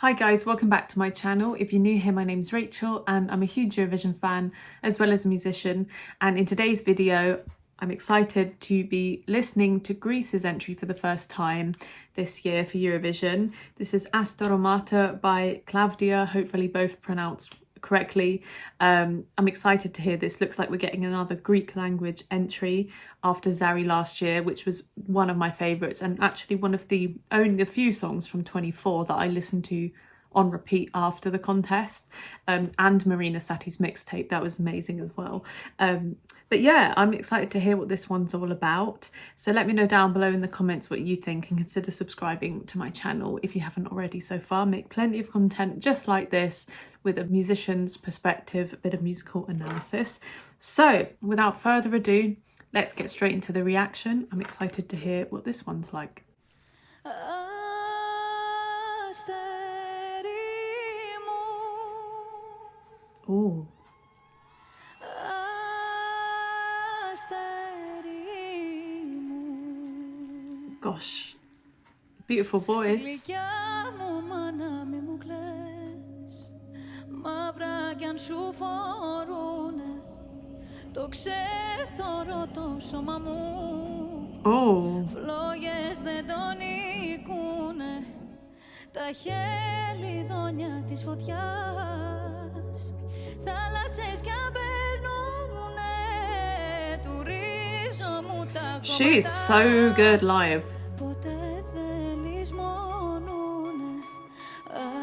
Hi guys, welcome back to my channel. If you're new here, my name's Rachel and I'm a huge Eurovision fan as well as a musician, and in today's video I'm excited to be listening to Greece's entry for the first time this year for Eurovision. This is Asteromáta by Klavdia, hopefully both pronounced correctly. I'm excited to hear this. Looks like we're getting another Greek language entry after Zari last year, which was one of my favourites and actually one of the only a few songs from 24 that I listened to on repeat after the contest, and Marina Sati's mixtape, that was amazing as well. But yeah, I'm excited to hear what this one's all about. So let me know down below in the comments what you think, and consider subscribing to my channel if you haven't already so far. Make plenty of content just like this with a musician's perspective, a bit of musical analysis. So without further ado, let's get straight into the reaction. I'm excited to hear what this one's like. Oh. Gosh, beautiful voice. Oh. Τα χελιδόνια της φωτιάς, θάλασσες κι απερνούνε, του ρίζο μου τα κομμάτια. She is so good live. Ποτέ δεν λησμονούνε,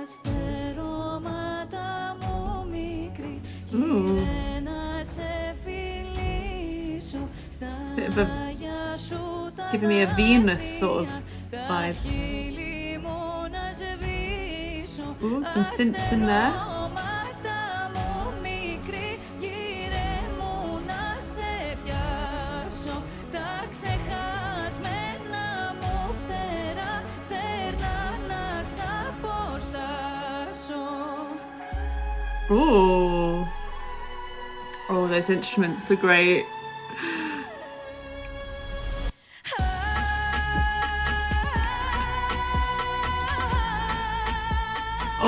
αστερώματα μου μικρή, γύρε να σε φιλήσω, στα μάγια σου τα giving me a Venus sort of vibe. Ooh, some synths in there. Ooh. Oh, those instruments are great.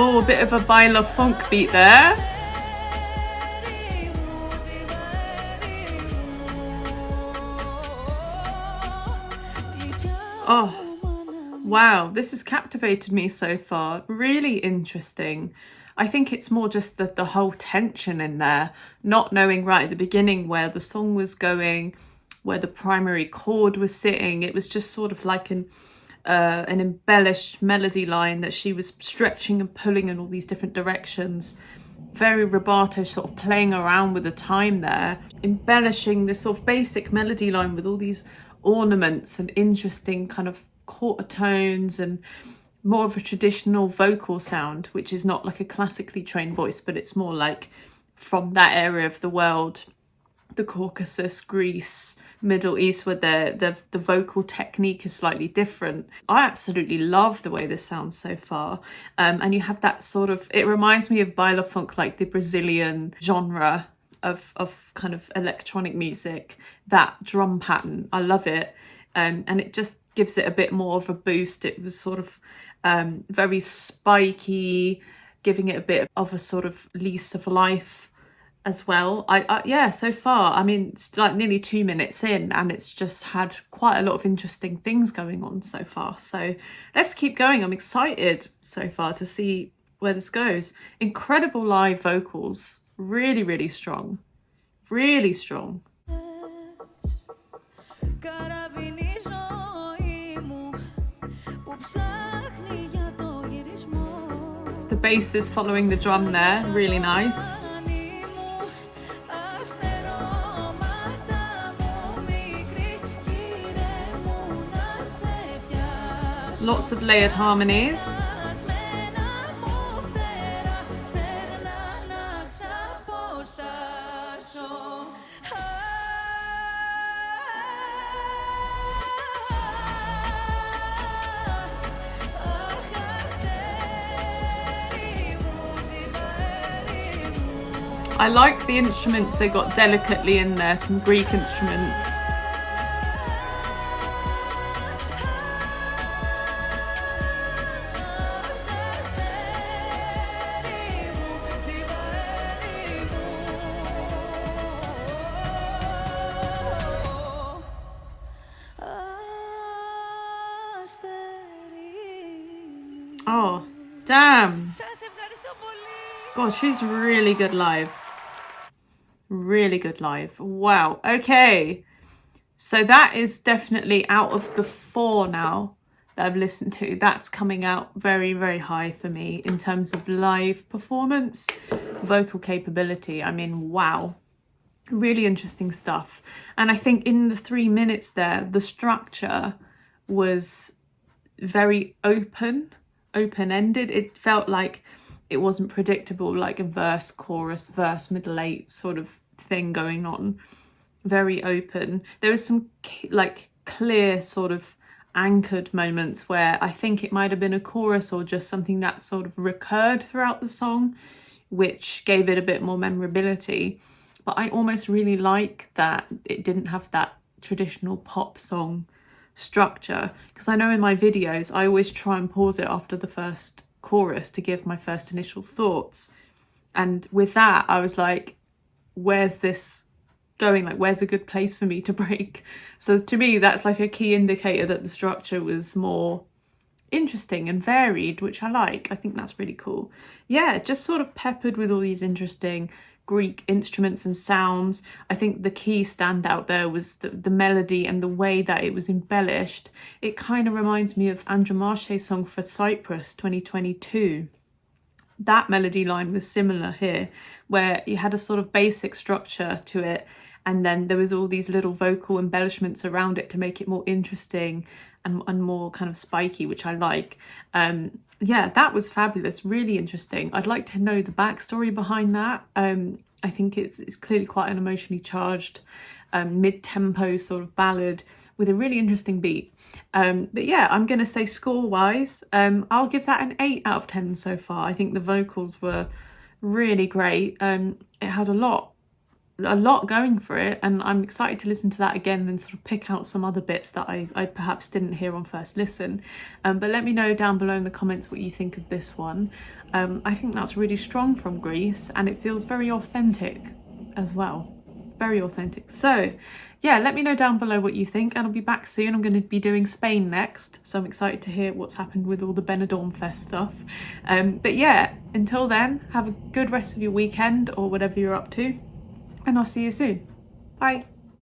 Oh, a bit of a Baile Fonk beat there. Oh, wow, this has captivated me so far. Really interesting. I think it's more just the whole tension in there, not knowing right at the beginning where the song was going, where the primary chord was sitting. It was just sort of like an embellished melody line that she was stretching and pulling in all these different directions. Very rubato, sort of playing around with the time there, embellishing this sort of basic melody line with all these ornaments and interesting kind of quarter tones and more of a traditional vocal sound, which is not like a classically trained voice, but it's more like from that area of the world, the Caucasus, Greece, Middle East, where the vocal technique is slightly different. I absolutely love the way this sounds so far. And you have that sort of, it reminds me of Baile Fonk, like the Brazilian genre of kind of electronic music, that drum pattern. I love it. And it just gives it a bit more of a boost. It was sort of very spiky, giving it a bit of a sort of lease of life as well. Yeah, so far, I mean, it's like nearly 2 minutes in and it's just had quite a lot of interesting things going on so far. So let's keep going. I'm excited so far to see where this goes. Incredible live vocals, really, really strong, really strong. The bass is following the drum there, really nice. Lots of layered harmonies. I like the instruments they got delicately in there, some Greek instruments. Oh, damn. God, she's really good live. Really good live. Wow. Okay. So that is definitely out of the 4 now that I've listened to. That's coming out very, very high for me in terms of live performance, vocal capability. I mean, wow. Really interesting stuff. And I think in the 3 minutes there, the structure was very open-ended. It felt like it wasn't predictable, like a verse, chorus, verse, middle eight sort of thing going on. Very open. There was some like clear sort of anchored moments where I think it might have been a chorus or just something that sort of recurred throughout the song, which gave it a bit more memorability. But I almost really like that it didn't have that traditional pop song structure, because I know in my videos I always try and pause it after the first chorus to give my first initial thoughts. And with that, I was like, where's this going? Like, where's a good place for me to break? So to me, that's like a key indicator that the structure was more interesting and varied, which I like. I think that's really cool. Yeah, just sort of peppered with all these interesting Greek instruments and sounds. I think the key standout there was the melody and the way that it was embellished. It kind of reminds me of Asteromáta's song for Cyprus 2022. That melody line was similar here, where you had a sort of basic structure to it, and then there was all these little vocal embellishments around it to make it more interesting and more kind of spiky, which I like. Yeah, that was fabulous, really interesting. I'd like to know the backstory behind that. I think it's clearly quite an emotionally charged mid-tempo sort of ballad with a really interesting beat. But yeah, I'm going to say score-wise, I'll give that an 8 out of 10 so far. I think the vocals were really great. It had a lot going for it, and I'm excited to listen to that again and sort of pick out some other bits that I perhaps didn't hear on first listen. But let me know down below in the comments what you think of this one. I think that's really strong from Greece, and it feels very authentic as well. Very authentic. So yeah, let me know down below what you think, and I'll be back soon. I'm going to be doing Spain next, so I'm excited to hear what's happened with all the Benidorm Fest stuff. But yeah, until then, have a good rest of your weekend or whatever you're up to, and I'll see you soon. Bye.